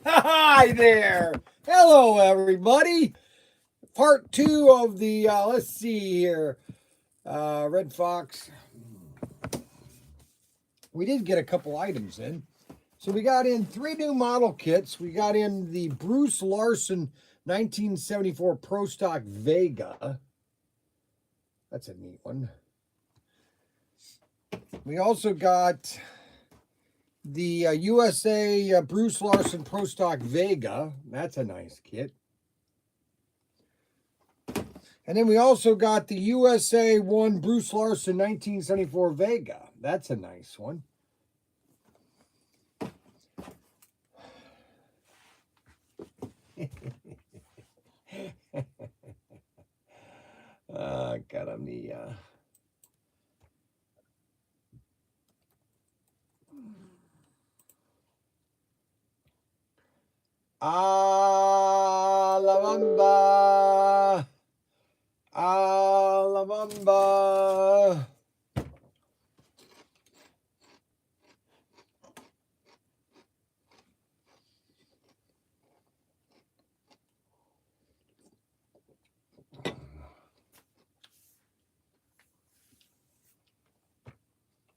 Hi there. Hello, everybody. Part two of the, let's see here, Red Fox. We did get a couple items in. So we got in 3 new model kits. We got in the Bruce Larson 1974 Pro Stock Vega. That's a neat one. We also got the USA Bruce Larson Pro Stock Vega. That's a nice kit. And then we also got the USA 1 Bruce Larson 1974 Vega. That's a nice one. Got the Alabama. Alabama.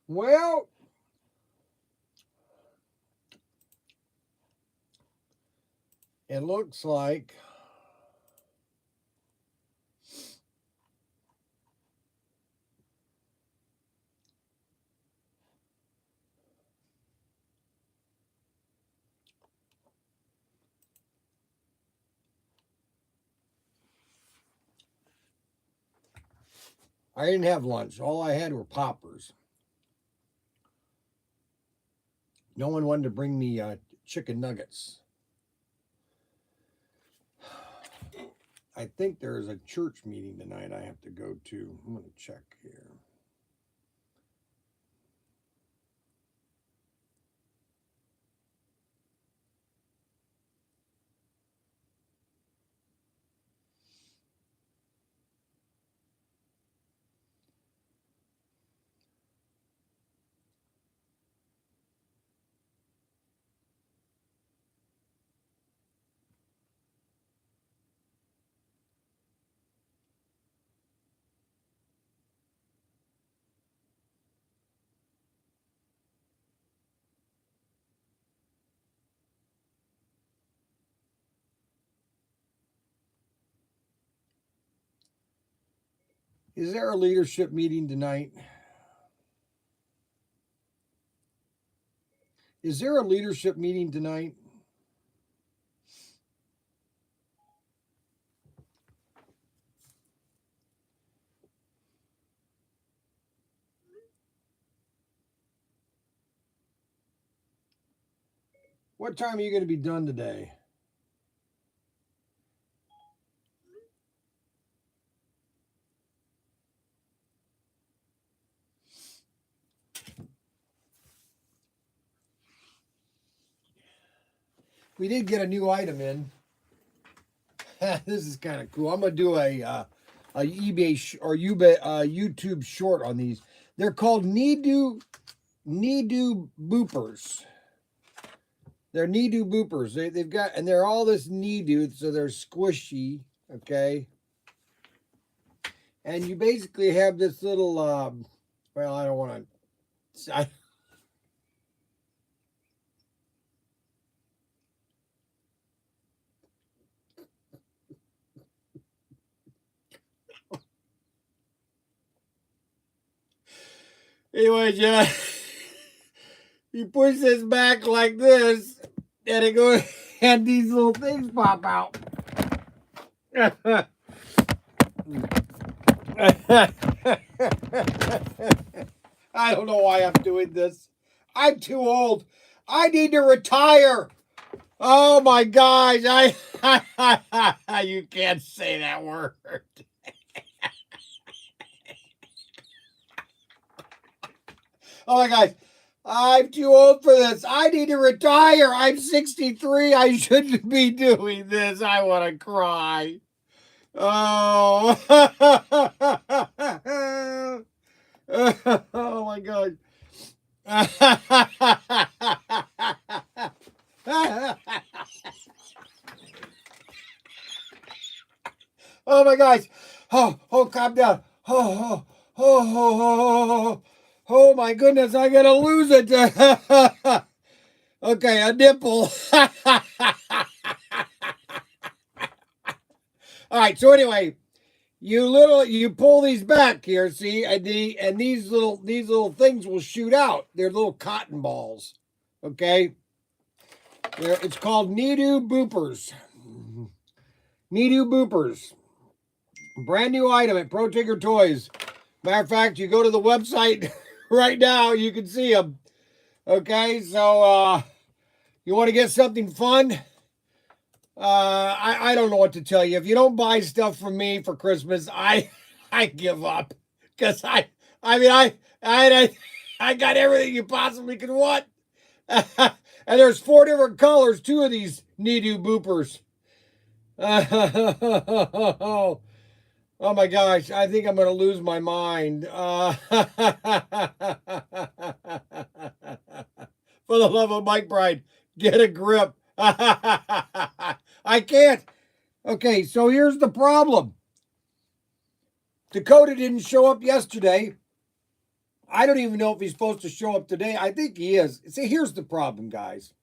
Well, it looks like I didn't have lunch. All I had were poppers. No one wanted to bring me chicken nuggets. I think there's a church meeting tonight I have to go to. I'm going to check here. Is there a leadership meeting tonight? Is there a leadership meeting tonight? What time are you going to be done today? We did get a new item in. This is kind of cool. I'm going to do a eBay or YouTube short on these. They're called Need-Do boopers. They're Need-Do boopers. They've got, and they're all this Need-Do, so they're squishy, okay? And you basically have this little, well, I don't want to, anyway, yeah. You push this back like this, and it goes, and these little things pop out. I don't know why I'm doing this. I'm too old. I need to retire. Oh my gosh, you can't say that word. Oh my gosh. I'm too old for this. I need to retire. I'm 63. I shouldn't be doing this. I want to cry. Oh. Oh my God. Oh my gosh. Oh, calm down. Oh my goodness, I'm gonna lose it. Okay, a nipple. All right, so anyway, you pull these back here, see, and these little things will shoot out. They're little cotton balls. Okay. It's called Need-O Boopers. Need-O Boopers. Brand new item at ProTinkerToys. Matter of fact, you go to the website right now, you can see them. Okay, so you want to get something fun? I don't know what to tell you. If you don't buy stuff from me for Christmas, I give up, because I got everything you possibly could want. And there's 4 different colors, 2 of these Need-O Boopers. Oh my gosh, I think I'm going to lose my mind. For the love of Mike Bryan, get a grip. I can't. Okay, so here's the problem. Dakota didn't show up yesterday. I don't even know if he's supposed to show up today. I think he is. See, here's the problem, guys.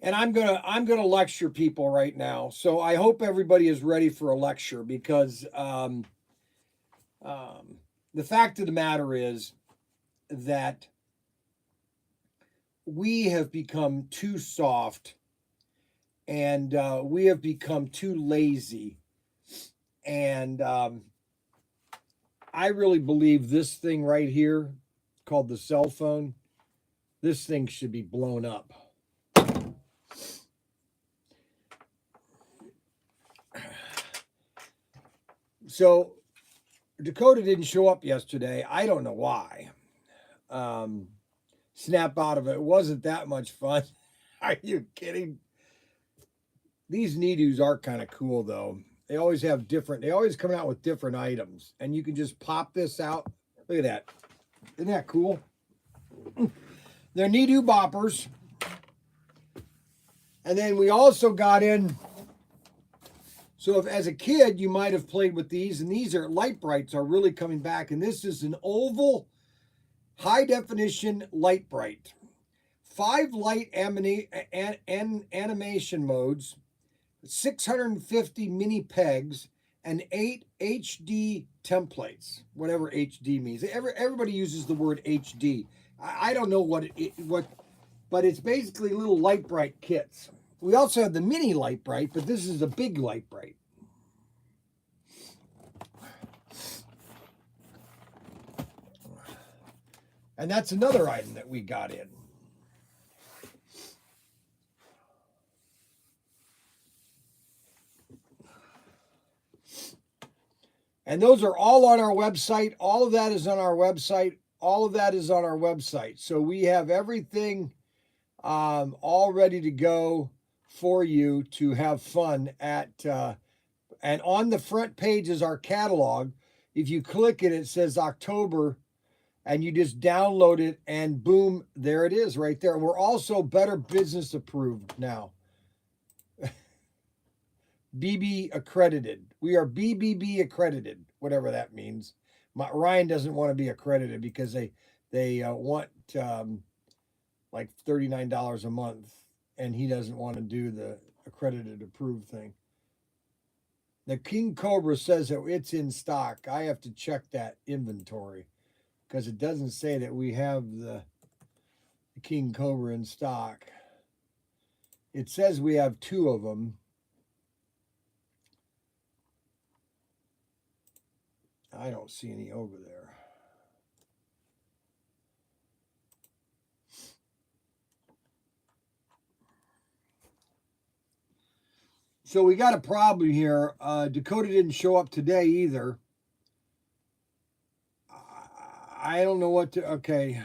And I'm gonna lecture people right now. So I hope everybody is ready for a lecture, because the fact of the matter is that we have become too soft, and we have become too lazy. And I really believe this thing right here, called the cell phone, this thing should be blown up. So Dakota didn't show up yesterday. I don't know why. Snap out of it. It wasn't that much fun. Are you kidding? These Need-Os are kind of cool, though. They always come out with different items. And you can just pop this out. Look at that. Isn't that cool? They're Need-O boppers. And then we also got in, so if as a kid you might have played with these, and these are light brights are really coming back, and this is an oval high definition light bright. 5 light animation modes, 650 mini pegs, and 8 HD templates, whatever HD means. Everybody uses the word HD. I don't know what but it's basically little light bright kits. We also have the mini light bright, but this is a big light bright. And that's another item that we got in. And those are all on our website. All of that is on our website. All of that is on our website. So we have everything all ready to go for you to have fun at. And on the front page is our catalog. If you click it, it says October, and you just download it, and boom, there it is right there. We're also Better Business approved now. BB accredited. We are BBB accredited, whatever that means. Ryan doesn't want to be accredited because they want like $39 a month, and he doesn't want to do the accredited approved thing. The King Cobra says that it's in stock. I have to check that inventory, because it doesn't say that we have the King Cobra in stock. It says we have 2 of them. I don't see any over there. So we got a problem here. Dakota didn't show up today either. I don't know what to... Okay.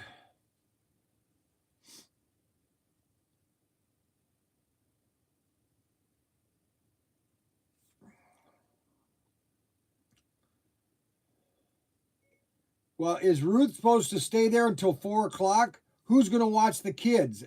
Well, is Ruth supposed to stay there until 4 o'clock? Who's going to watch the kids?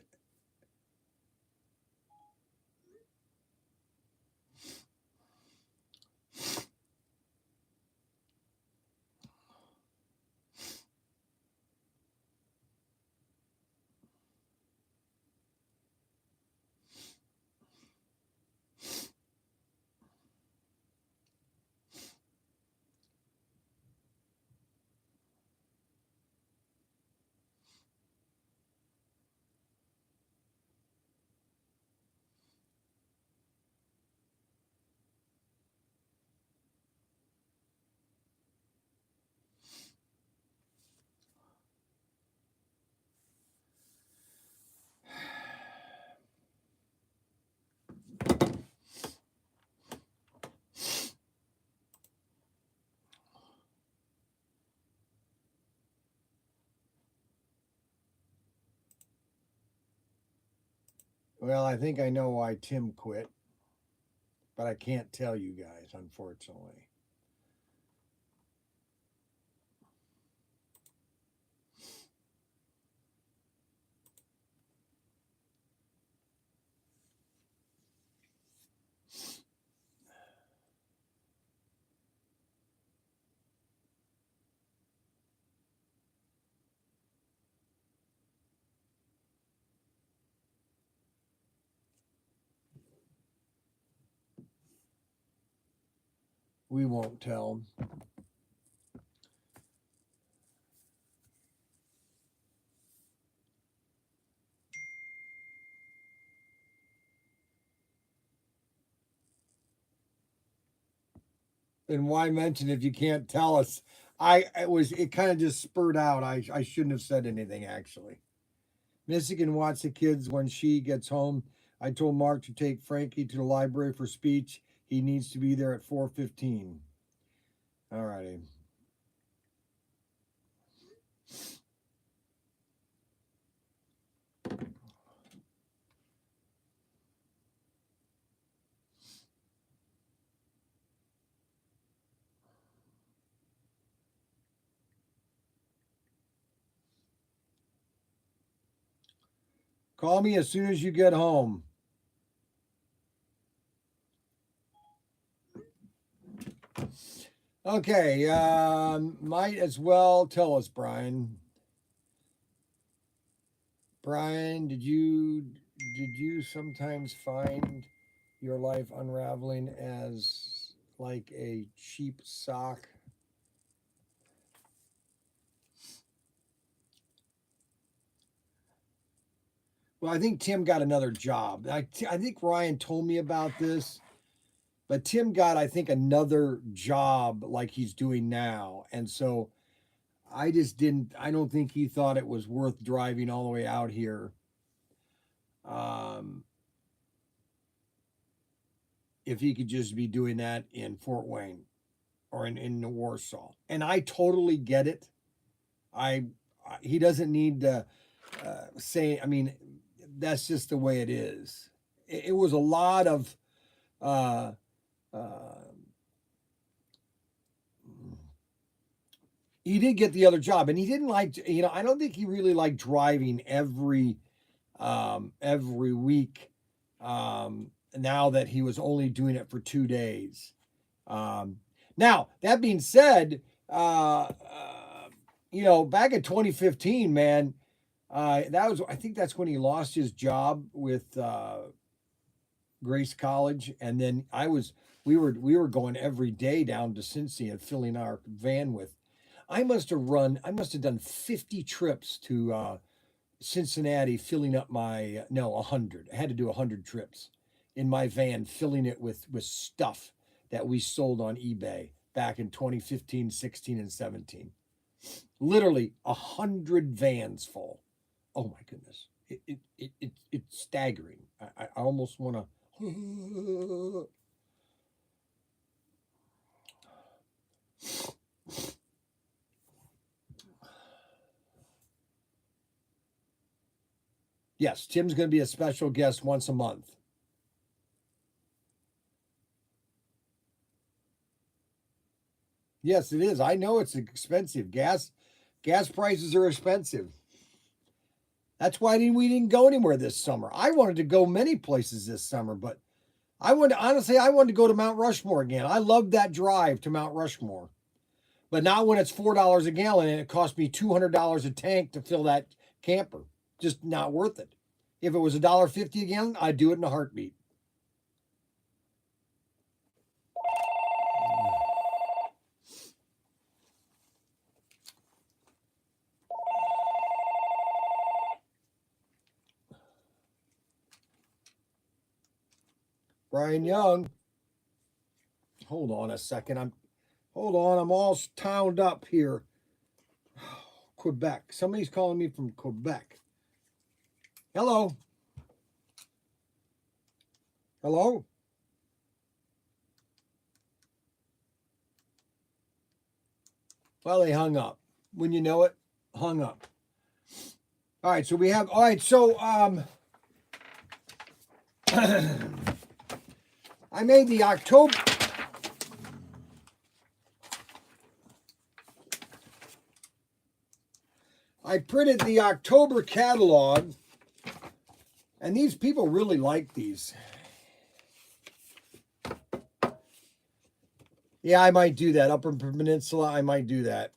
Well, I think I know why Tim quit, but I can't tell you guys, unfortunately. We won't tell. And why mention if you can't tell us? It kind of just spurred out. I shouldn't have said anything actually. Michigan wants the kids when she gets home. I told Mark to take Frankie to the library for speech. He needs to be there at 4:15. All righty. Call me as soon as you get home. Okay, might as well tell us, Bryan. Bryan, did you sometimes find your life unraveling as like a cheap sock? Well, I think Tim got another job. I think Ryan told me about this, but Tim got, I think, another job like he's doing now. And so I don't think he thought it was worth driving all the way out here. Um, if he could just be doing that in Fort Wayne or in Warsaw. And I totally get it. I he doesn't need to say, I mean, that's just the way it is. It was a lot of uh, uh, he did get the other job, and he didn't like, I don't think he really liked driving every week. Now that he was only doing it for 2 days. Um, Now that being said, back in 2015, man, I think that's when he lost his job with Grace College, and then we were going every day down to Cincy and filling our van with. I must have done 50 trips to Cincinnati, filling up my no 100. I had to do 100 trips in my van, filling it with stuff that we sold on eBay back in 2015, 16, and 17. Literally 100 vans full. Oh my goodness, it's staggering. I almost want to. Yes, Tim's going to be a special guest once a month. Yes, it is. I know it's expensive. Gas prices are expensive. That's why we didn't go anywhere this summer. I wanted to go many places this summer, but I wanted to go to Mount Rushmore again. I loved that drive to Mount Rushmore, but not when it's $4 a gallon and it cost me $200 a tank to fill that camper. Just not worth it. If it was $1.50 a gallon, I'd do it in a heartbeat. Brian Young. Hold on a second. Hold on. I'm all towned up here. Quebec. Somebody's calling me from Quebec. Hello. Hello. Well, they hung up. When you know it, hung up. All right. So we have. All right. So I made the October. I printed the October catalog, and these people really like these. Yeah, I might do that. Upper Peninsula, I might do that.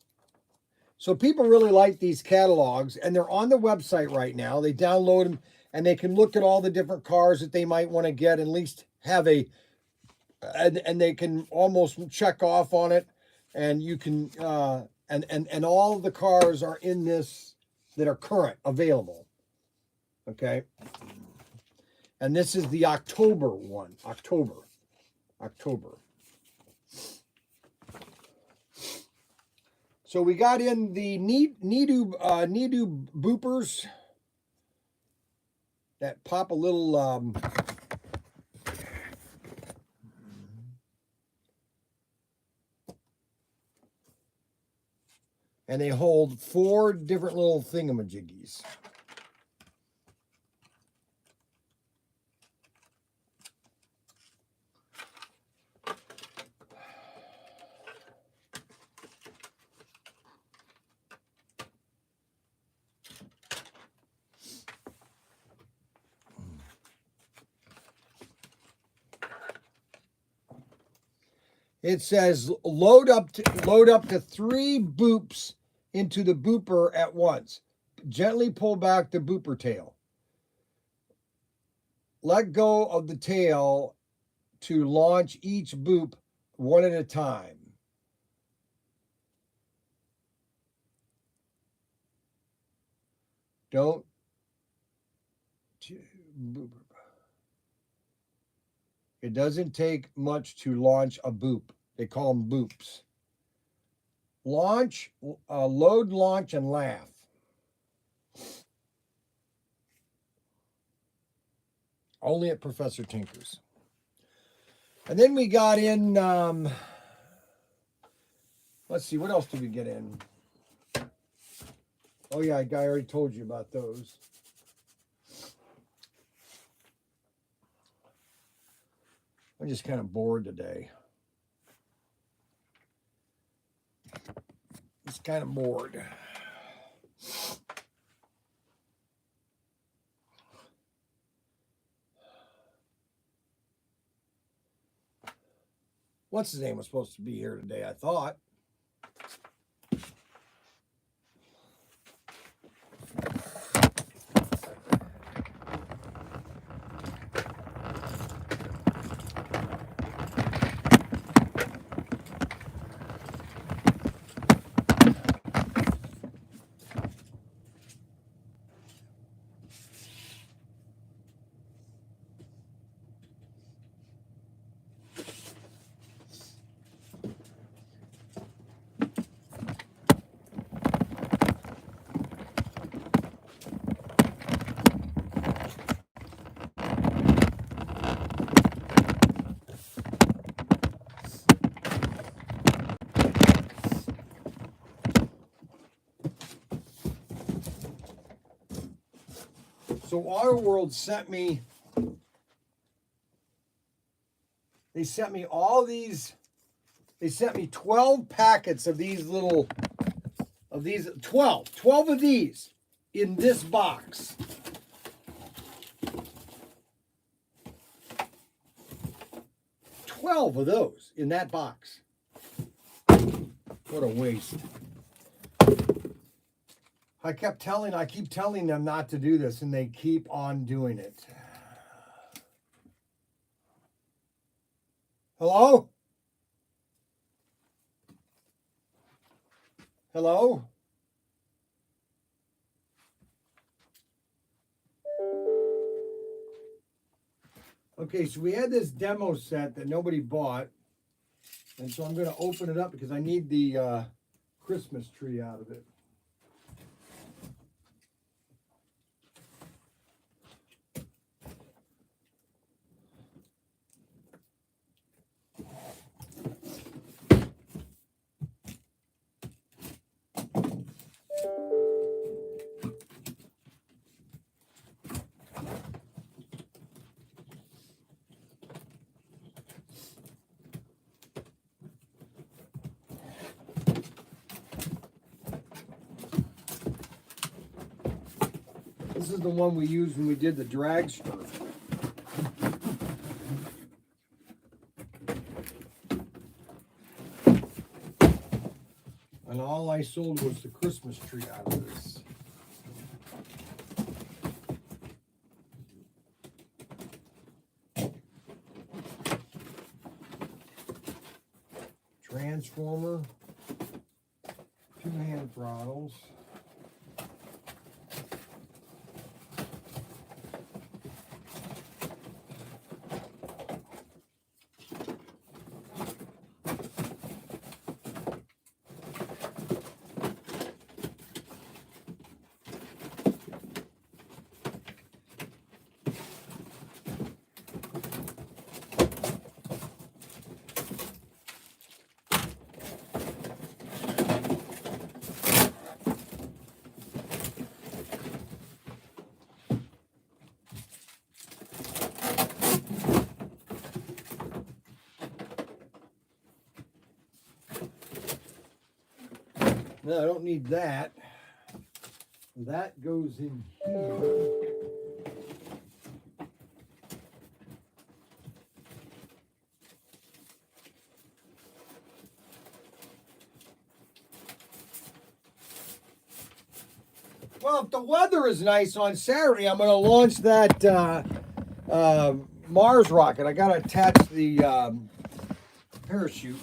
So people really like these catalogs, and they're on the website right now. They download them, and they can look at all the different cars that they might want to get, and at least have a, and they can almost check off on it, and you can, and all of the cars are in this that are current, available. Okay. And this is the October one. October. So we got in the Nidu boopers that pop a little and they hold 4 different little thingamajiggies. It says load up to 3 boops into the booper at once. Gently pull back the booper tail. Let go of the tail to launch each boop one at a time. Don't. It doesn't take much to launch a boop. They call them boops. Launch, load, launch, and laugh. Only at Professor Tinker's. And then we got in, let's see, what else did we get in? Oh yeah, I already told you about those. I'm just kind of bored today. Just kind of bored. What's his name was supposed to be here today, I thought. So Autoworld sent me, they sent me all these, they sent me 12 packets of these little, of these, 12 of these in this box. $12 of those in that box. What a waste. I keep telling them not to do this, and they keep on doing it. Hello? Hello? Okay, so we had this demo set that nobody bought, and so I'm going to open it up because I need the Christmas tree out of it. This is the one we used when we did the dragster. And all I sold was the Christmas tree out of this. Transformer, 2 hand throttles. No, I don't need that. That goes in here. Well, if the weather is nice on Saturday, I'm going to launch that Mars rocket. I got to attach the parachute.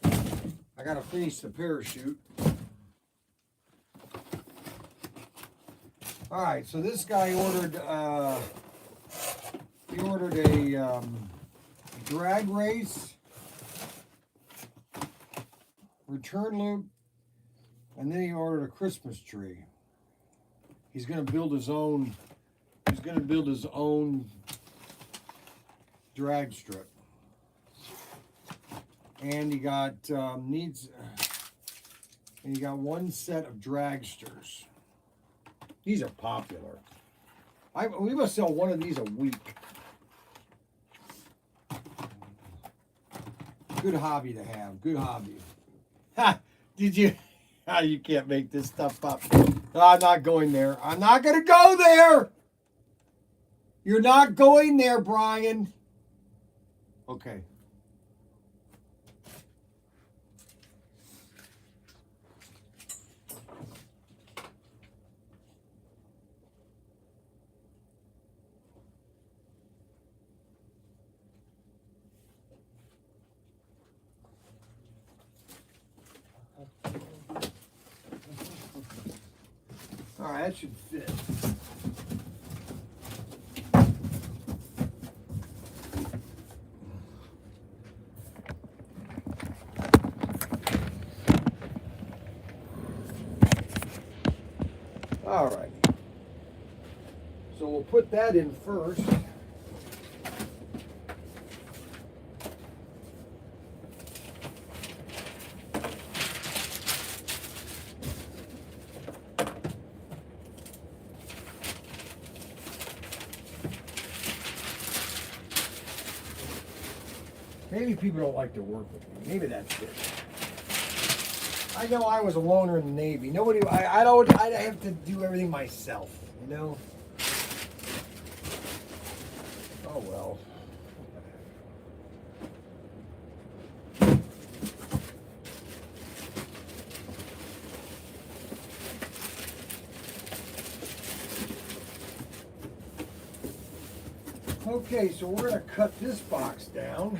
I got to finish the parachute. All right, so this guy ordered a drag race, return loop, and then he ordered a Christmas tree. He's going to build his own. He's going to build his own drag strip, and he got needs. And he got 1 set of dragsters. These are popular. We must sell 1 of these a week. Good hobby to have. Good hobby. Ha! Did you? You can't make this stuff up. No, I'm not going there. I'm not going to go there. You're not going there, Bryan. Okay. All right, that should fit. All right. So we'll put that in first. Maybe people don't like to work with me. Maybe that's it. I know I was a loner in the Navy. Nobody. I have to do everything myself. You know. Oh well. Okay, so we're gonna cut this box down.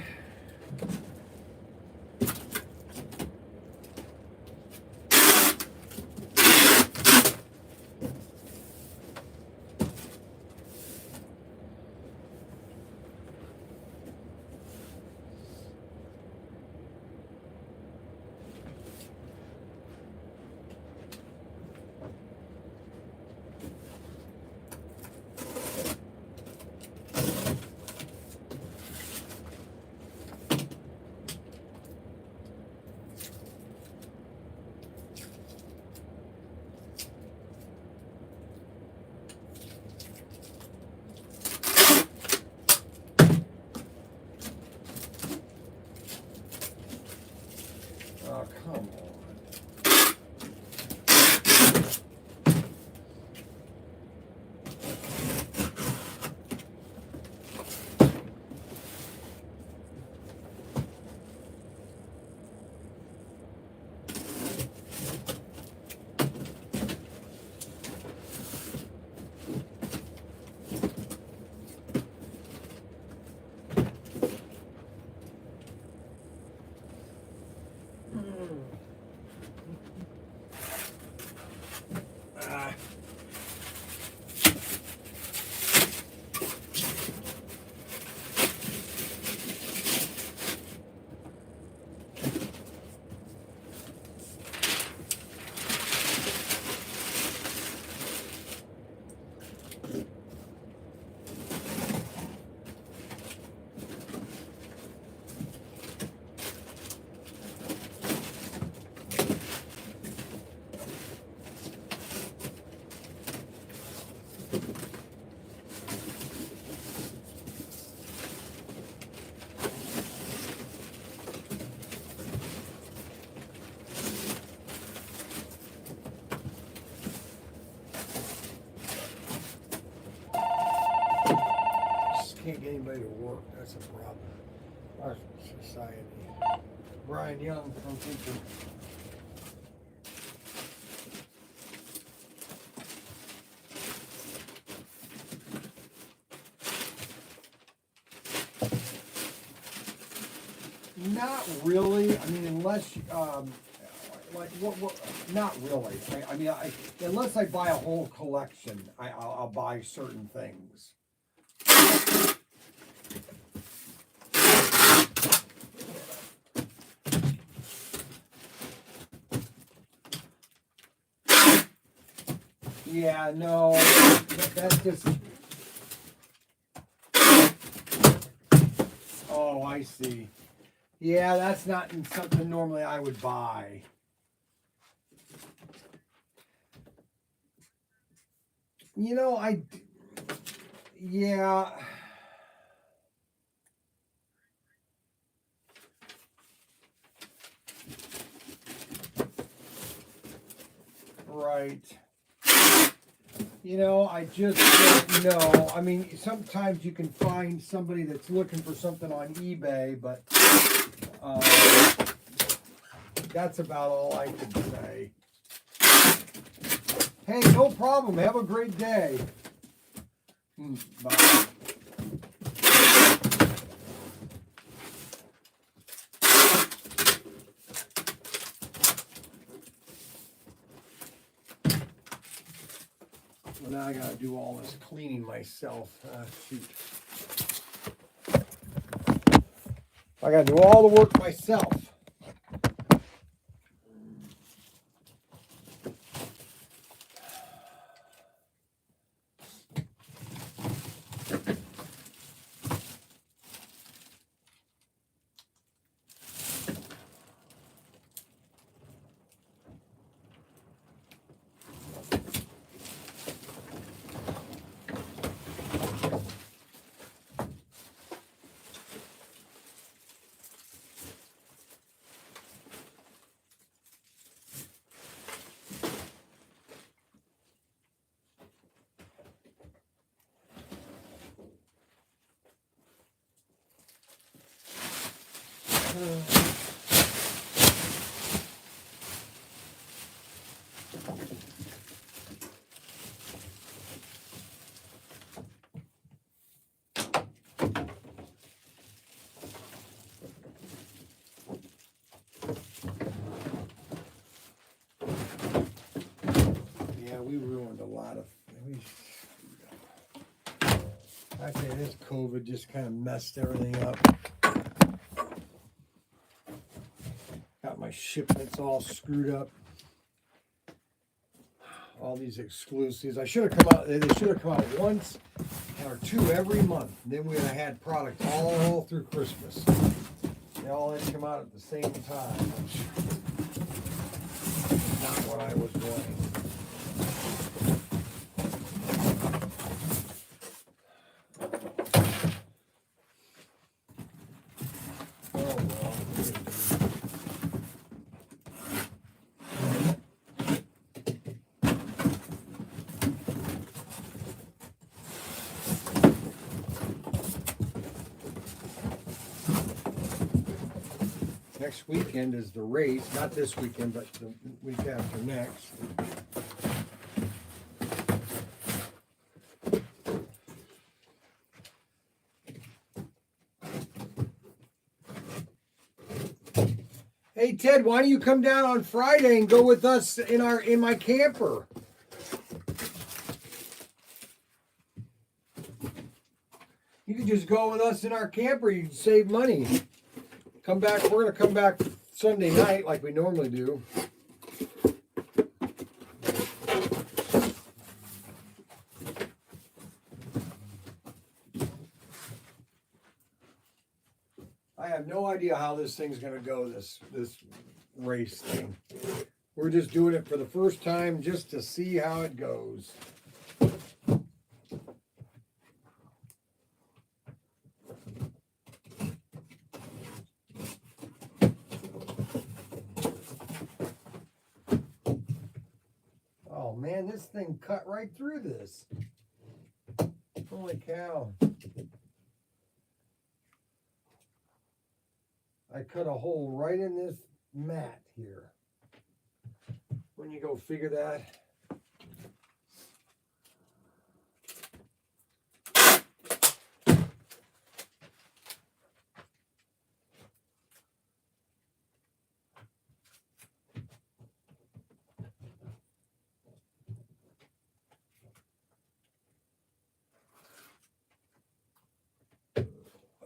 Can't get anybody to work. That's a problem. Our society. Bryan Young from Teacher. Not really. I mean, unless like what? Not really. I mean, unless I buy a whole collection, I'll buy certain things. Yeah, no, that's just. Oh, I see. Yeah, that's not something normally I would buy. You know, yeah. Right. You know, I just don't know. I mean, sometimes you can find somebody that's looking for something on eBay, but that's about all I can say. Hey, no problem. Have a great day. Bye. Well, now I gotta do all this cleaning myself. Shoot. I gotta do all the work myself. Yeah, we ruined a lot of things. I say this COVID just kind of messed everything up. Got my shipments all screwed up. All these exclusives. They should have come out once or two every month. Then we would have had product all through Christmas. They all had to come out at the same time, which is not what I was wanting. Next weekend is the race, not this weekend, but the week after next. Hey Ted, why don't you come down on Friday and go with us in my camper? You can just go with us in our camper. You'd save money. Come back. We're going to come back Sunday night like we normally do. I have no idea how this thing's going to go, this race thing. We're just doing it for the first time just to see how it goes. Oh man, this thing cut right through this. Holy cow. I cut a hole right in this mat here. When you go figure that.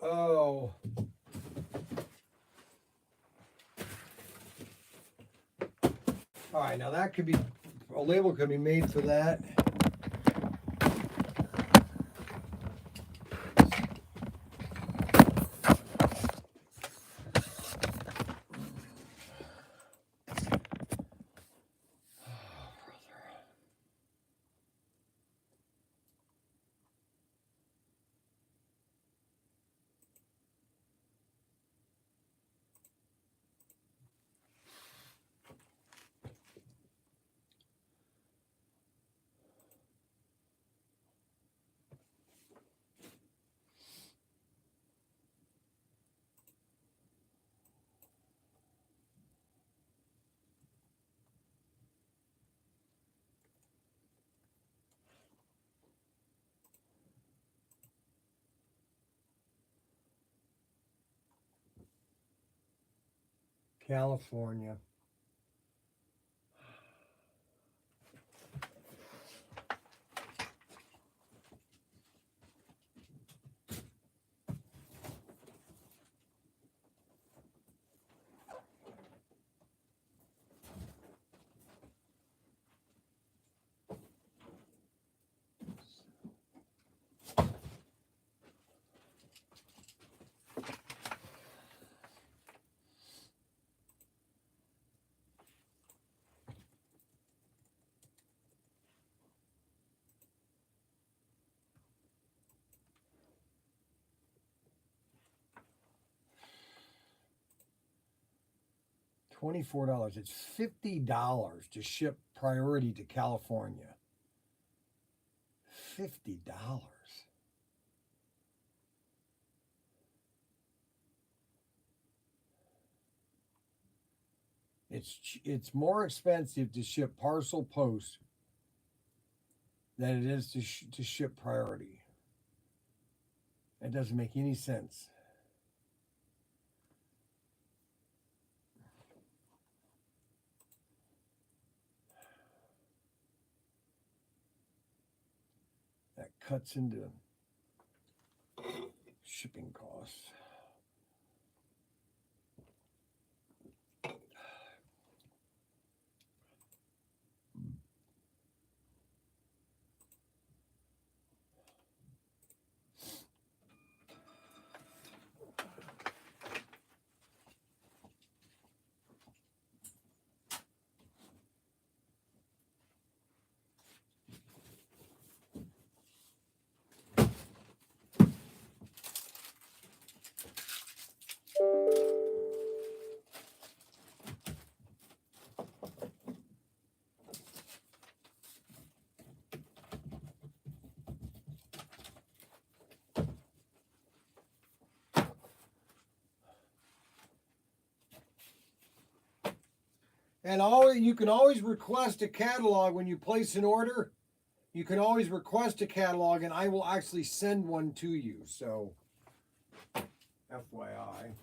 Oh. All right, now that could be, a label could be made for that. California. $24. It's $50 to ship priority to California. $50. It's more expensive to ship parcel post than it is to ship priority. It doesn't make any sense. That cuts into shipping costs. And you can always request a catalog when you place an order. You can always request a catalog, and I will actually send one to you. So, FYI.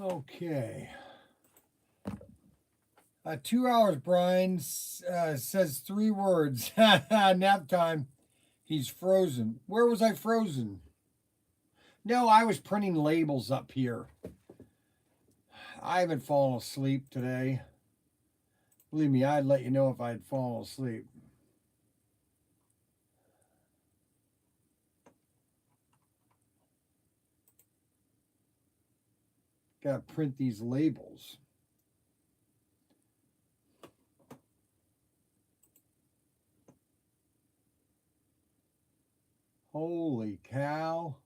Okay. 2 hours, Bryan says 3 words. Nap time. He's frozen. Where was I frozen? No, I was printing labels up here. I haven't fallen asleep today. Believe me, I'd let you know if I had fallen asleep. Got to print these labels. Holy cow.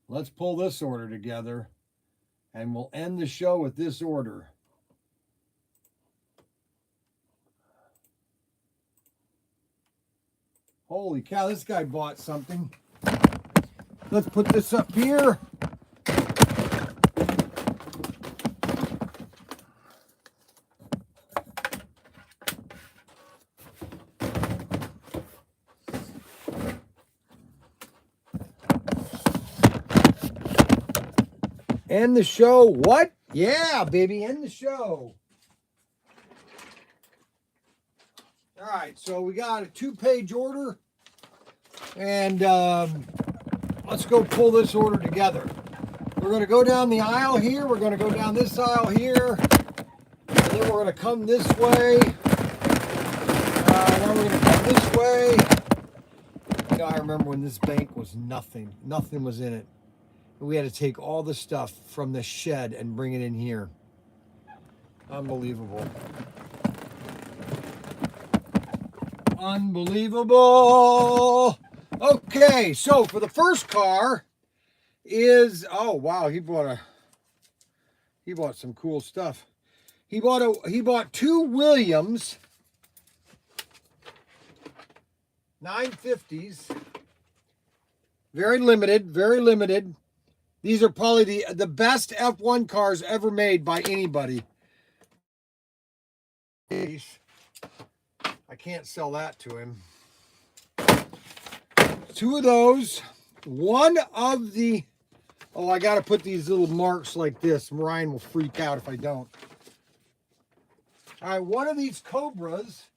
Let's pull this order together, and we'll end the show with this order. Holy cow, this guy bought something. Let's put this up here. End the show. What? Yeah, baby, end the show. All right, so we got a 2-page order, and let's go pull this order together. We're going to go down the aisle here. We're going to go down this aisle here, and then we're going to come this way. Then we're going to come this way. You know, I remember when this bank was nothing. Nothing was in it. We had to take all the stuff from the shed and bring it in here. Unbelievable. Unbelievable. Okay, so for the first car is, oh wow, he bought some cool stuff. He bought 2 Williams 950s. Very limited, very limited. These are probably the best F1 cars ever made by anybody. I can't sell that to him. 2 of those. One of the... Oh, I got to put these little marks like this. Ryan will freak out if I don't. All right, one of these Cobras.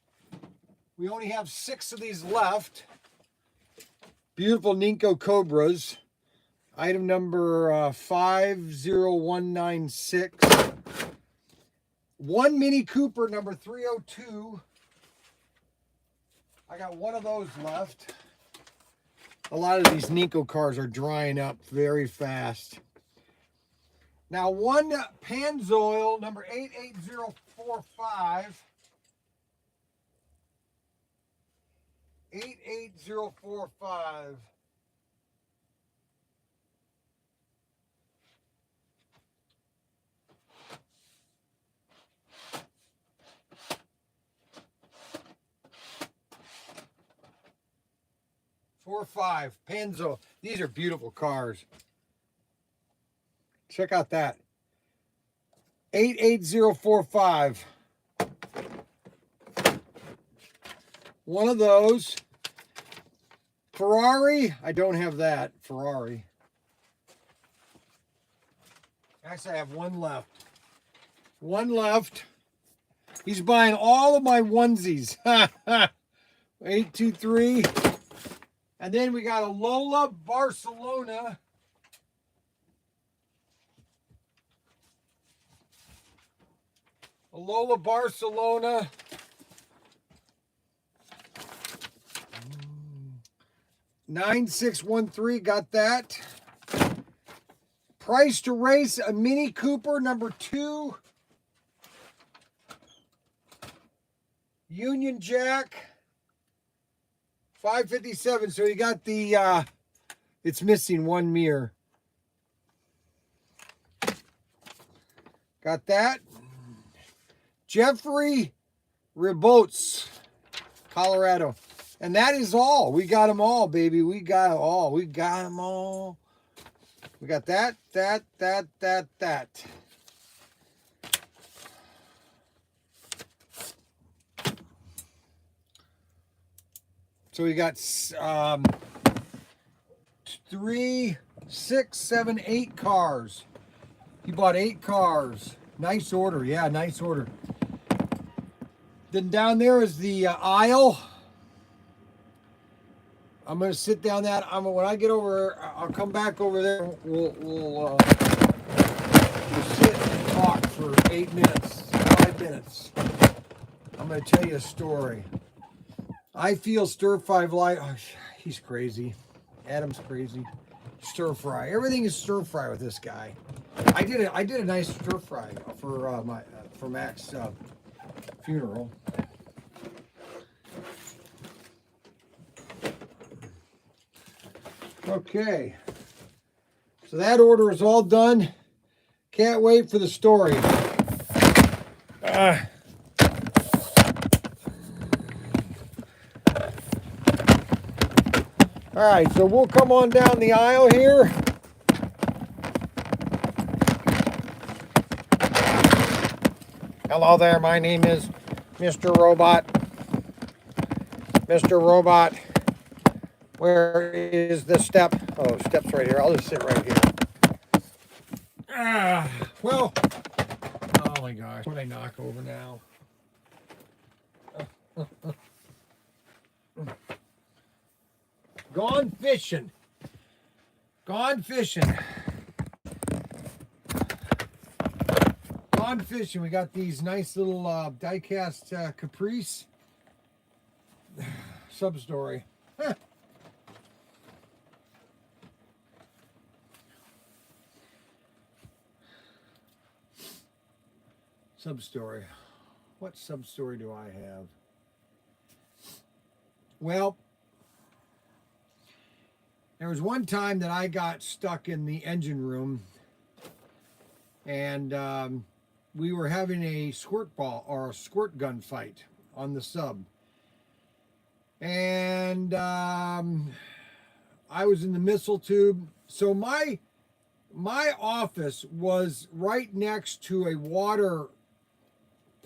We only have 6 of these left. Beautiful Ninko Cobras. Item number 50196. 1 Mini Cooper number 302. I got one of those left. A lot of these Ninko cars are drying up very fast. Now, 1 Pennzoil number 88045. 88045. Four, 5 Pennzoil. These are beautiful cars. Check out that. 88045. One of those. Ferrari. I don't have that. Ferrari. Actually, I have one left. One left. He's buying all of my onesies. 823. And then we got a Lola Barcelona. A Lola Barcelona. $9613, got that. Price to Race, a Mini Cooper number 2. Union Jack. 557. So you got the it's missing one mirror. Got that. Jeffrey Ribotes, Colorado. And that is all. We got them all, baby. We got them all. We got them all. We got that. So we got 3, 6, 7, 8 cars. He bought 8 cars. Nice order. Yeah, nice order. Then down there is the aisle. I'm going to sit down that. When I get over, I'll come back over there. We'll sit and talk for 8 minutes, 5 minutes. I'm going to tell you a story. I feel stir fry like he's crazy. Adam's crazy. Stir fry. Everything is stir fry with this guy. I did a nice stir fry for Mac's funeral. Okay. So that order is all done. Can't wait for the story. All right, so we'll come on down the aisle here. Hello there, my name is Mr. Robot. Mr. Robot, where is the step? Oh, step's right here. I'll just sit right here. Well, oh my gosh, what did I knock over now? Gone fishing. Gone fishing. Gone fishing. We got these nice little die-cast Caprice. Sub-story. Sub-story. What sub-story do I have? Well, there was one time that I got stuck in the engine room, and we were having a squirt ball or a squirt gun fight on the sub. And I was in the missile tube. So my office was right next to a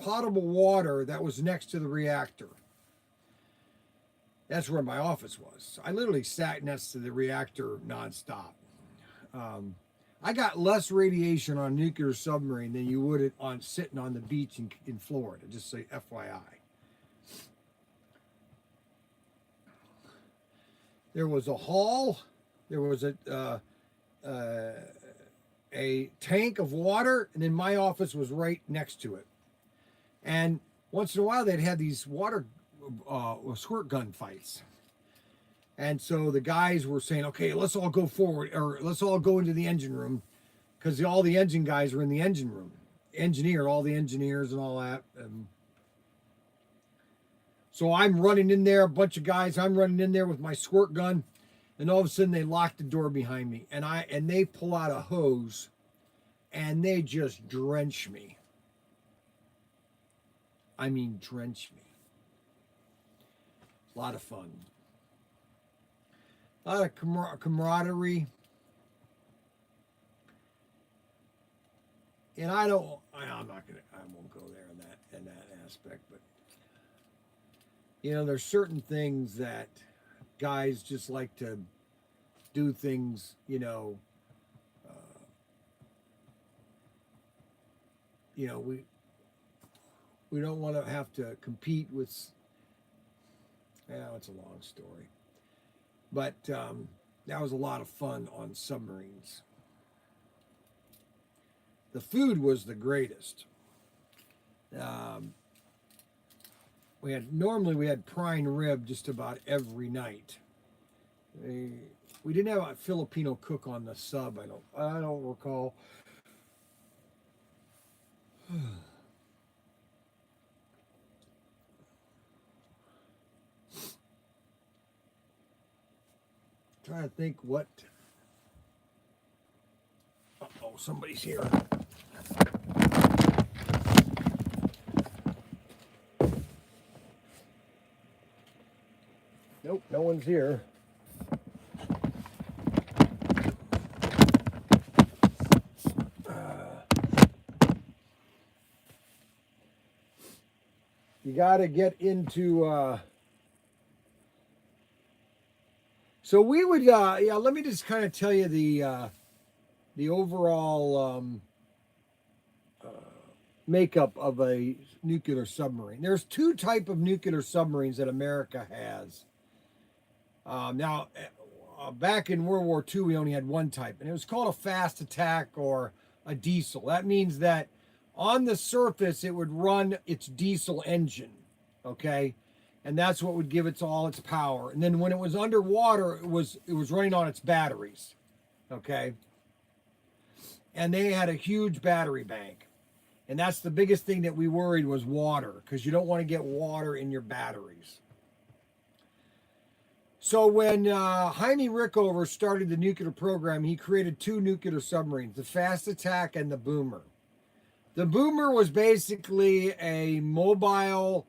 potable water that was next to the reactor. That's where my office was. I literally sat next to the reactor nonstop. I got less radiation on a nuclear submarine than you would on sitting on the beach in Florida, just say FYI. There was a hall. There was a tank of water, and then my office was right next to it. And once in a while, they'd have these water squirt gun fights. And so the guys were saying, okay, let's all go forward, or let's all go into the engine room, because all the engine guys were in the engine room. All the engineers and all that. So I'm running in there, a bunch of guys, I'm running in there with my squirt gun, and all of a sudden they lock the door behind me, and they pull out a hose, and they just drench me. I mean, drench me. A lot of fun. A lot of camaraderie. And I won't go there in that aspect, but there's certain things that guys just like to do things, we don't want to have to compete with. It's a long story, but that was a lot of fun on submarines. The food was the greatest. We had prime rib just about every night. We didn't have a Filipino cook on the sub. I don't recall. Trying to think what. Uh-oh, somebody's here. Nope, no one's here. You got to get into So we would, yeah. Let me just kind of tell you the overall makeup of a nuclear submarine. There's two type of nuclear submarines that America has. Now, back in World War II, we only had one type, and it was called a fast attack or a diesel. That means that on the surface, it would run its diesel engine, okay? And that's what would give it all its power. And then when it was underwater, it was running on its batteries, okay? And they had a huge battery bank. And that's the biggest thing that we worried was water, because you don't want to get water in your batteries. So when Jaime Rickover started the nuclear program, he created two nuclear submarines, the Fast Attack and the Boomer. The Boomer was basically a mobile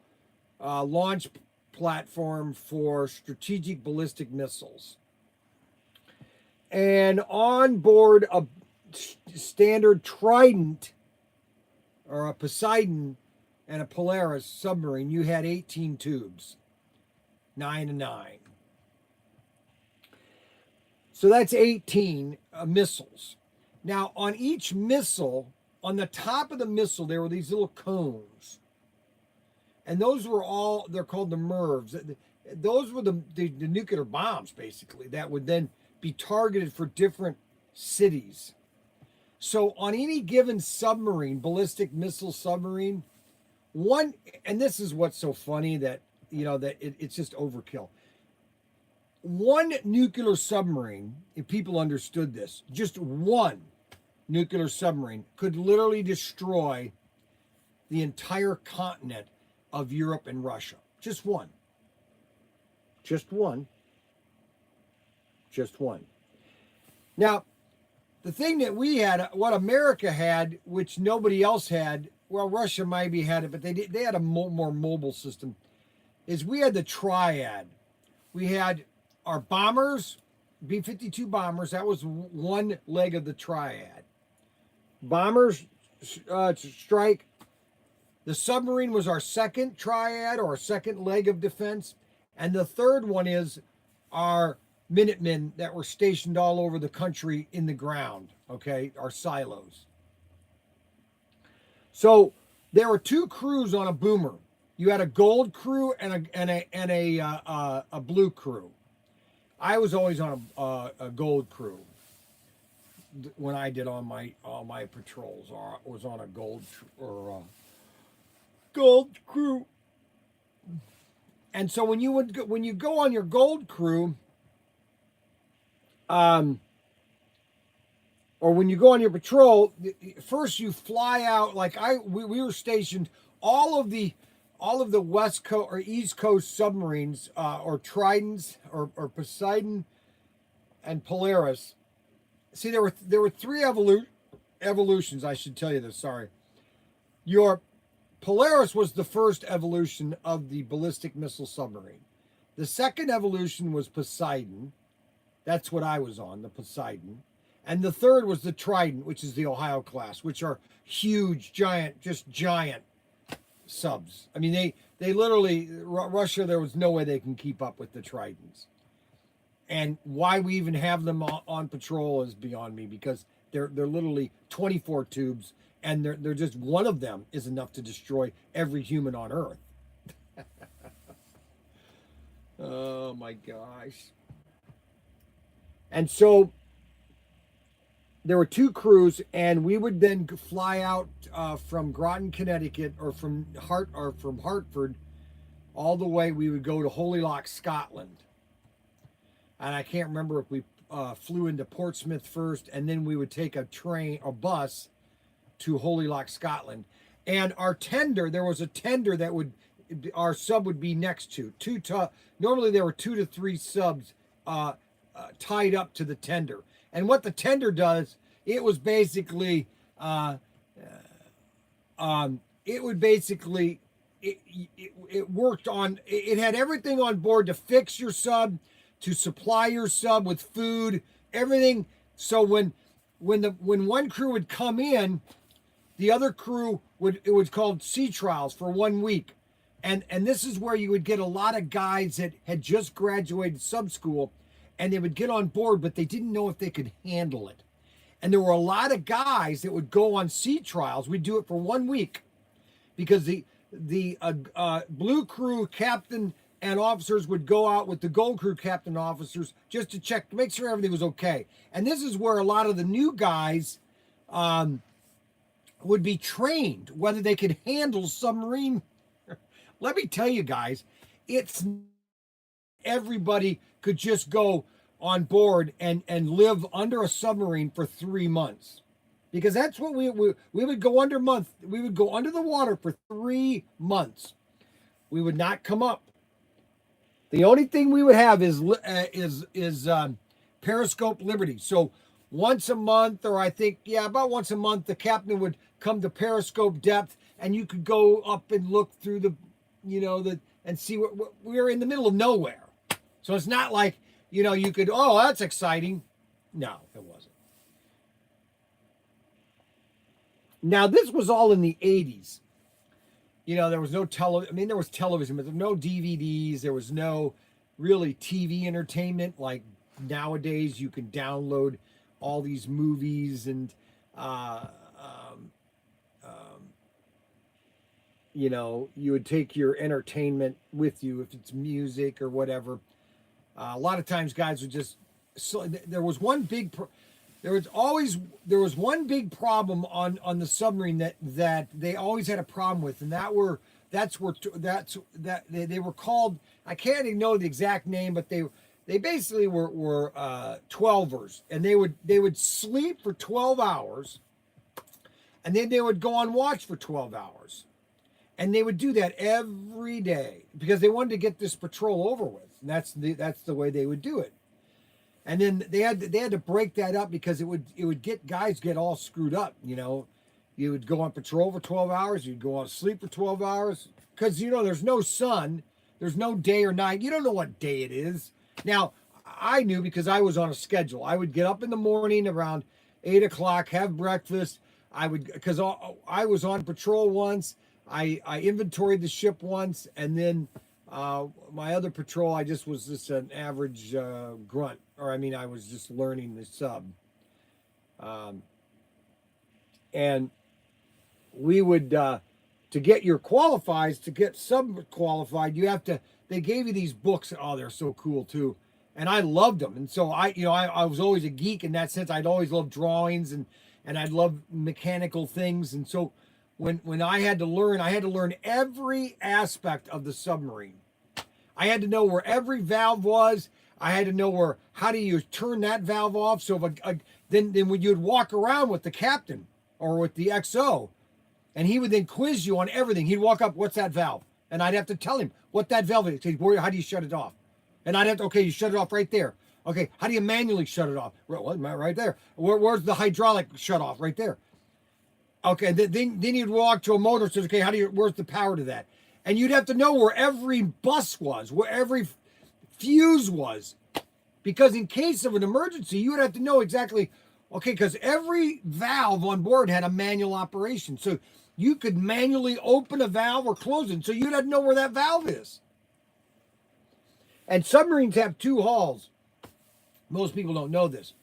launch platform for strategic ballistic missiles. And on board a standard Trident or a Poseidon and a Polaris submarine, you had 18 tubes, 9 and 9. So that's 18 missiles. Now, on each missile, on the top of the missile, there were these little cones. And those were all, they're called the MIRVs. Those were the nuclear bombs, basically, that would then be targeted for different cities. So on any given submarine, ballistic missile submarine, one, and this is what's so funny that, that it's just overkill. One nuclear submarine, if people understood this, just one nuclear submarine could literally destroy the entire continent of Europe and Russia. Just one. Just one. Just one. Now, the thing that we had, what America had, which nobody else had, well, Russia maybe had it, but they had a more mobile system, is we had the triad. We had our bombers, B-52 bombers, that was one leg of the triad. Bombers strike. The submarine was our second triad or our second leg of defense. And the third one is our Minutemen that were stationed all over the country in the ground, okay, our silos. So there were two crews on a boomer. You had a gold crew and a blue crew. I was always on a gold crew when I did all my patrols. Or I was on a gold crew. And so when you go on your gold crew, or when you go on your patrol, first you fly out. Like we were stationed all of the West Coast or East Coast submarines, or Tridents, or Poseidon and Polaris. See, there were three evolutions. I should tell you this. Sorry, your Polaris was the first evolution of the ballistic missile submarine. The second evolution was Poseidon. That's what I was on, the Poseidon. And the third was the Trident, which is the Ohio class, which are huge, giant subs. I mean, they literally, Russia, there was no way they can keep up with the Tridents. And why we even have them on patrol is beyond me, because they're literally 24 tubes, and they're just, one of them is enough to destroy every human on Earth. Oh my gosh. And so there were two crews, and we would then fly out from Groton, Connecticut, or from Hartford, all the way. We would go to Holy Loch, Scotland, and I can't remember if we flew into Portsmouth first, and then we would take a bus to Holy Loch, Scotland. And our tender, there was a tender that our sub would be next to. Normally there were 2 to 3 subs tied up to the tender. And what the tender does, it was basically, it worked on, it had everything on board to fix your sub, to supply your sub with food, everything. So when one crew would come in, the other crew it was called sea trials for 1 week. And this is where you would get a lot of guys that had just graduated sub school, and they would get on board, but they didn't know if they could handle it. And there were a lot of guys that would go on sea trials. We'd do it for 1 week because the blue crew captain and officers would go out with the gold crew captain and officers just to check to make sure everything was okay. And this is where a lot of the new guys would be trained whether they could handle submarine. Let me tell you guys, it's everybody could just go on board and live under a submarine for 3 months, because that's what we would go under we would go under the water for 3 months. We would not come up. The only thing we would have is periscope liberty. So once a month, or I think about once a month, the captain would come to periscope depth, and you could go up and look through the and see what we're in the middle of nowhere. So it's not like you could, oh, that's exciting. No, it wasn't. Now, this was all in the 80s. There was no there was television, but there were no DVDs. There was no really TV entertainment. Like nowadays, you can download all these movies and, you would take your entertainment with you if it's music or whatever. A lot of times guys would just, there was one big problem on the submarine that they always had a problem with, and they were called, I can't even know the exact name, but they basically were 12ers, and they would sleep for 12 hours, and then they would go on watch for 12 hours. And they would do that every day because they wanted to get this patrol over with. And that's the way they would do it. And then they had to break that up because it would get guys get all screwed up. You would go on patrol for 12 hours. You'd go on sleep for 12 hours because, there's no sun. There's no day or night. You don't know what day it is. Now, I knew because I was on a schedule. I would get up in the morning around 8 o'clock, have breakfast. Because I was on patrol once. I inventoried the ship once, and then my other patrol, I just was just an average grunt. I was just learning the sub. And we would, to get your qualifies, to get sub qualified, they gave you these books. Oh, they're so cool too. And I loved them. And so I was always a geek in that sense. I'd always loved drawings and I'd love mechanical things. And so when I had to learn every aspect of the submarine. I had to know where every valve was. I had to know how do you turn that valve off. So then when you'd walk around with the captain or with the XO, and he would then quiz you on everything. He'd walk up, what's that valve? And I'd have to tell him what that valve is. How do you shut it off? And I'd have to, okay, you shut it off right there. Okay, how do you manually shut it off? Well, right there. Where's the hydraulic shut off? Right there. Okay, then you'd walk to a motor. Says, okay, where's the power to that? And you'd have to know where every bus was, where every fuse was, because in case of an emergency, you would have to know exactly. Okay, because every valve on board had a manual operation, so you could manually open a valve or close it. So you'd have to know where that valve is. And submarines have 2 hulls. Most people don't know this.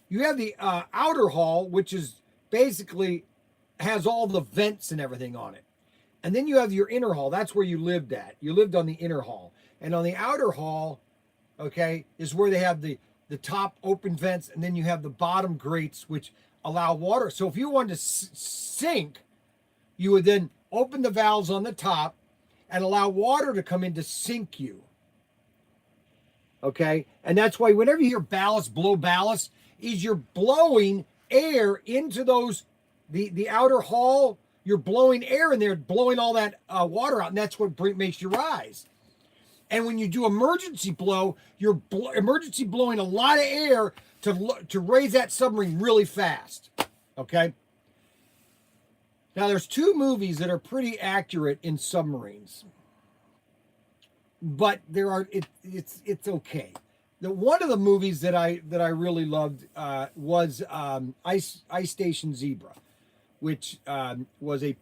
You have the outer hull, which is basically has all the vents and everything on it. And then you have your inner hull. That's where you lived at. You lived on the inner hull. And on the outer hull, okay, is where they have the top open vents, and then you have the bottom grates, which allow water. So if you wanted to sink, you would then open the valves on the top and allow water to come in to sink you. Okay? And that's why whenever you hear ballast, blow ballast, is you're blowing air into the outer hull. You're blowing air in there, blowing all that water out, and that's what makes you rise. And when you do emergency blow, you're emergency blowing a lot of air to raise that submarine really fast. Okay? Now, there's 2 movies that are pretty accurate in submarines. But it's okay. One of the movies that I really loved was Ice Station Zebra, which was a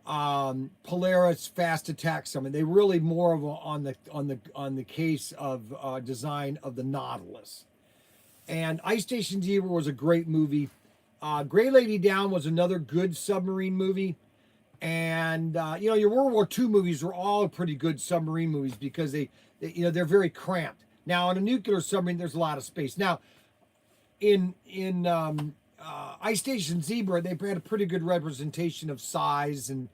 Polaris fast attack submarine. They really more of on the case of design of the Nautilus. And Ice Station Zebra was a great movie. Gray Lady Down was another good submarine movie. And your World War II movies were all pretty good submarine movies because they're very cramped. Now on a nuclear submarine, there's a lot of space. Now in Ice Station Zebra, they had a pretty good representation of size and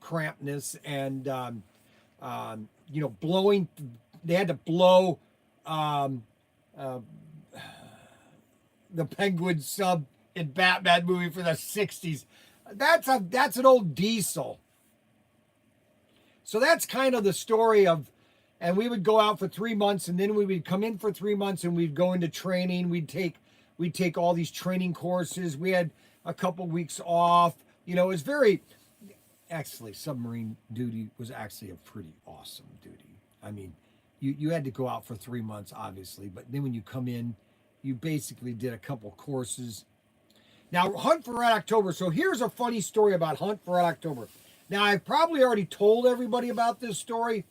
crampedness and blowing. They had to blow the Penguin sub in Batman movie for the 60s. That's an old diesel. So that's kind of the story of, and we would go out for 3 months and then we would come in for 3 months and we'd go into training. We'd take all these training courses. We had a couple weeks off. It was actually submarine duty was actually a pretty awesome duty. I mean, you had to go out for 3 months, obviously, but then when you come in, you basically did a couple courses. Now, Hunt for Red October. So here's a funny story about Hunt for Red October. Now, I've probably already told everybody about this story,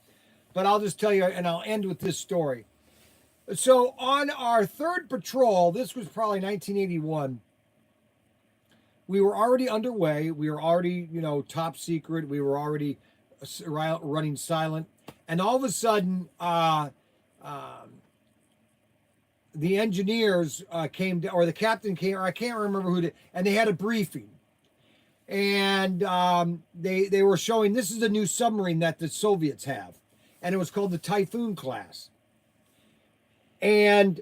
but I'll just tell you, and I'll end with this story. So on our third patrol, this was probably 1981, we were already underway. We were already, top secret. We were already running silent. And all of a sudden, the engineers came, or the captain came, or I can't remember who did, and they had a briefing. And they were showing, this is the new submarine that the Soviets have. And it was called the Typhoon Class. And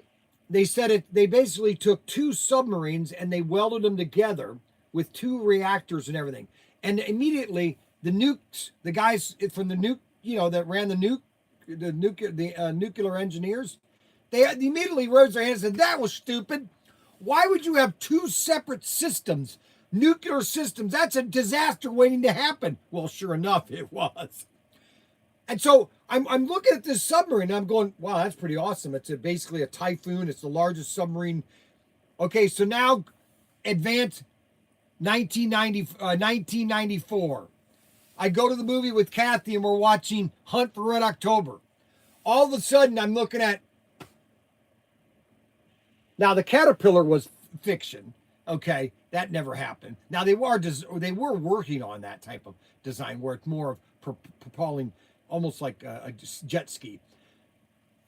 they said they basically took 2 submarines and they welded them together with 2 reactors and everything. And immediately the nukes, the guys from the nuke, that ran the nuclear engineers, they immediately raised their hands and said, that was stupid. Why would you have 2 separate systems, nuclear systems? That's a disaster waiting to happen. Well, sure enough, it was. And so I'm looking at this submarine and I'm going, wow, that's pretty awesome. It's basically a Typhoon. It's the largest submarine. Okay, so now advance 1994. I go to the movie with Kathy and we're watching Hunt for Red October. All of a sudden I'm looking at, now the Caterpillar was fiction. Okay, that never happened. Now they were working on that type of design where it's more of propelling, almost like a jet ski.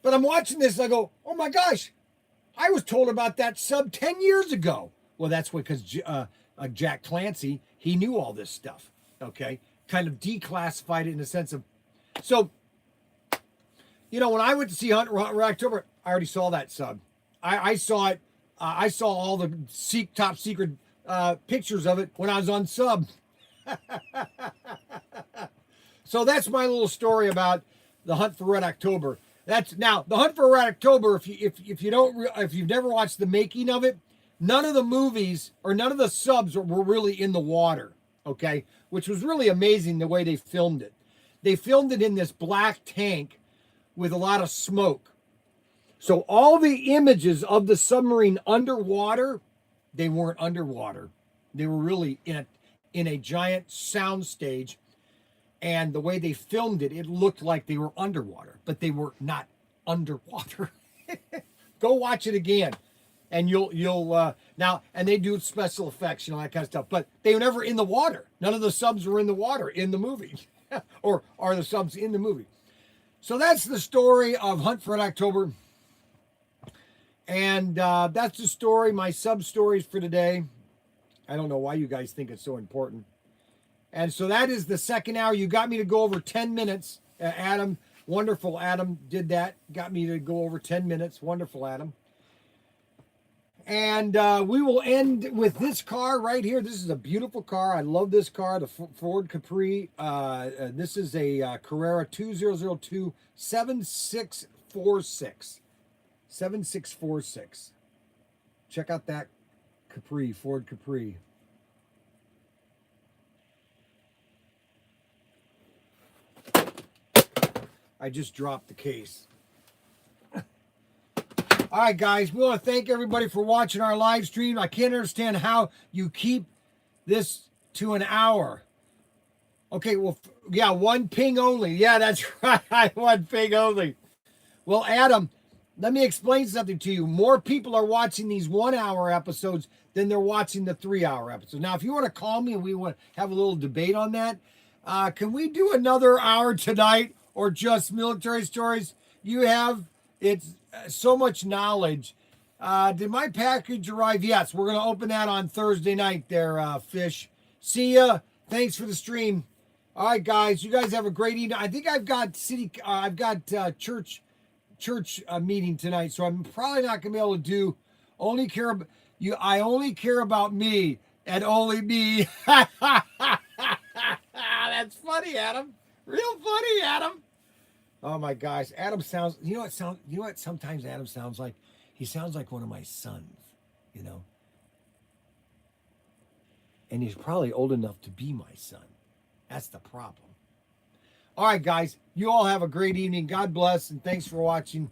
But I'm watching this and I go, oh my gosh, I was told about that sub 10 years ago. Well, that's because Jack Clancy, he knew all this stuff, okay? Kind of declassified it in the sense of, so, when I went to see Hunt for October, I already saw that sub. I saw it. I saw all the top secret pictures of it when I was on sub. So that's my little story about the Hunt for Red October. Now the Hunt for Red October. If you've never watched the making of it, none of the movies or none of the subs were really in the water. Okay, which was really amazing the way they filmed it. They filmed it in this black tank with a lot of smoke. So all the images of the submarine underwater, they weren't underwater. They were really in a giant sound stage. And the way they filmed it, it looked like they were underwater, but they were not underwater. Go watch it again. And you'll now, and they do special effects, that kind of stuff, but they were never in the water. None of the subs were in the water in the movie or are the subs in the movie. So that's the story of Hunt for Red October. And that's the story, my sub stories for today. I don't know why you guys think it's so important. And so that is the second hour. You got me to go over 10 minutes. Adam, wonderful. Adam did that. Got me to go over 10 minutes. Wonderful, Adam. And we will end with this car right here. This is a beautiful car. I love this car, the Ford Capri. This is a Carrera 2002 7646. 7646. Check out that Capri, Ford Capri. I just dropped the case. All right, guys, we want to thank everybody for watching our live stream. I can't understand how you keep this to an hour. Okay, well, yeah, one ping only. Yeah, that's right. One ping only. Well, Adam, let me explain something to you. More people are watching these 1 hour episodes than they're watching the 3 hour episodes. Now, if you want to call me and we want to have a little debate on that, can we do another hour tonight or just military stories? You have it's so much knowledge. Did my package arrive? Yes, we're going to open that on Thursday night there, Fish. See ya. Thanks for the stream. All right, guys. You guys have a great evening. I think I've got church meeting tonight, so I'm probably not gonna be able to do. Only care about you. I only care about me and only me. That's funny, Adam. Real funny, Adam. Oh my gosh, Adam sounds. You know what sounds. You know what? Sometimes Adam sounds like he sounds like one of my sons. You know, and he's probably old enough to be my son. That's the problem. All right, guys. You all have a great evening. God bless, and thanks for watching.